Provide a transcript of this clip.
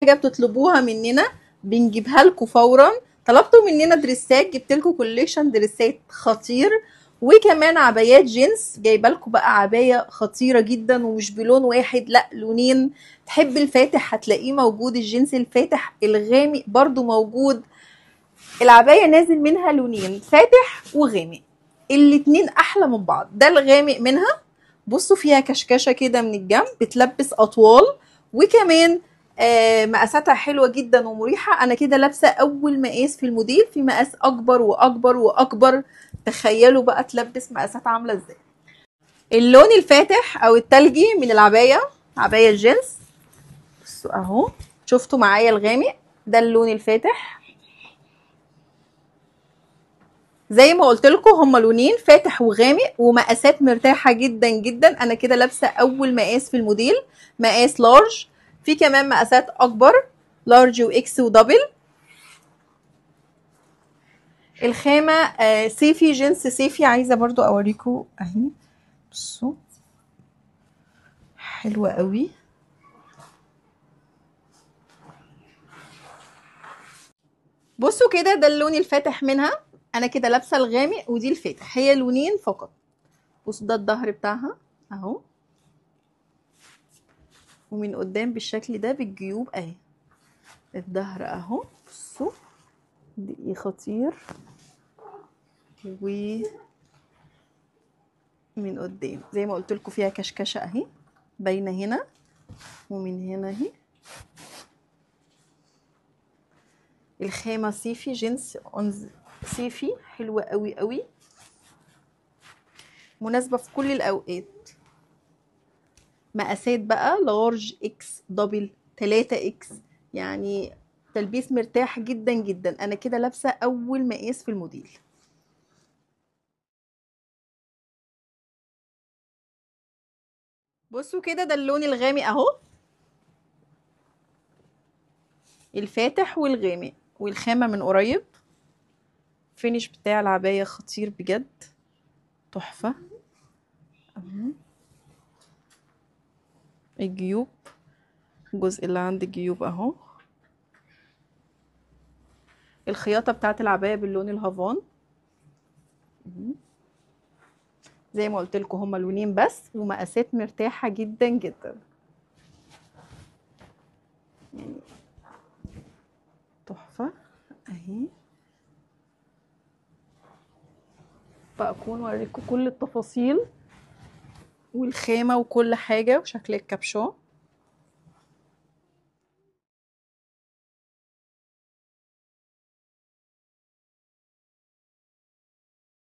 حاجه بتطلبوها مننا بنجيبها لكم فورا. طلبتوا مننا دريسات، جبت لكم كوليكشن دريسات خطير، وكمان عبايات جينز. جايبه لكم بقى عبايه خطيره جدا ومش بلون واحد، لا لونين. تحب الفاتح هتلاقيه موجود، الجينز الفاتح، الغامق برضو موجود. العبايه نازل منها لونين، فاتح وغامق، الاتنين احلى من بعض. ده الغامق منها، بصوا فيها كشكشه كده من الجنب، بتلبس اطوال، وكمان مقاساتها حلوه جدا ومريحه. انا كده لابسه اول مقاس في الموديل، في مقاس اكبر واكبر واكبر. تخيلوا بقى تلبس مقاسات عامله ازاي. اللون الفاتح او التلجي من العبايه، عبايه الجينز، بصوا اهو، شفتوا معايا الغامق ده اللون الفاتح. زي ما قلت لكم هما لونين، فاتح وغامق، ومقاسات مرتاحه جدا جدا. انا كده لابسه اول مقاس في الموديل، مقاس لارج. في كمان مقاسات اكبر، لارج واكس ودبل. الخامه صيفي، جنس صيفي. عايزه برضو اوريكم اهي، بصوا حلوه قوي. بصوا كده ده اللون الفاتح منها. انا كده لابسه الغامق ودي الفاتح، هي لونين فقط. بصوا ده الظهر بتاعها اهو، ومن قدام بالشكل ده بالجيوب اهي. الظهر اهو، بصوا دي خطير، ومن قدام زي ما قلت لكم فيها كشكشه اهي، باينه هنا ومن هنا اهي. الخامه صيفي، جنس صيفي، حلوه قوي قوي، مناسبه في كل الاوقات. مقاسات بقى لارج، اكس، دبل، 3 اكس، يعني تلبيس مرتاح جدا جدا. انا كده لابسه اول مقاس في الموديل. بصوا كده ده اللون الغامق اهو، الفاتح والغامق، والخامه من قريب. فينش بتاع العبايه خطير بجد، تحفه. الجيوب، الجزء اللي عند الجيوب اهو. الخياطه بتاعت العبايه باللون الهافان. زي ما قلت لكم هما لونين بس، ومقاسات مرتاحه جدا جدا، يعني تحفه اهي. بقى اكون وريكم كل التفاصيل والخامه وكل حاجه وشكل الكابشون.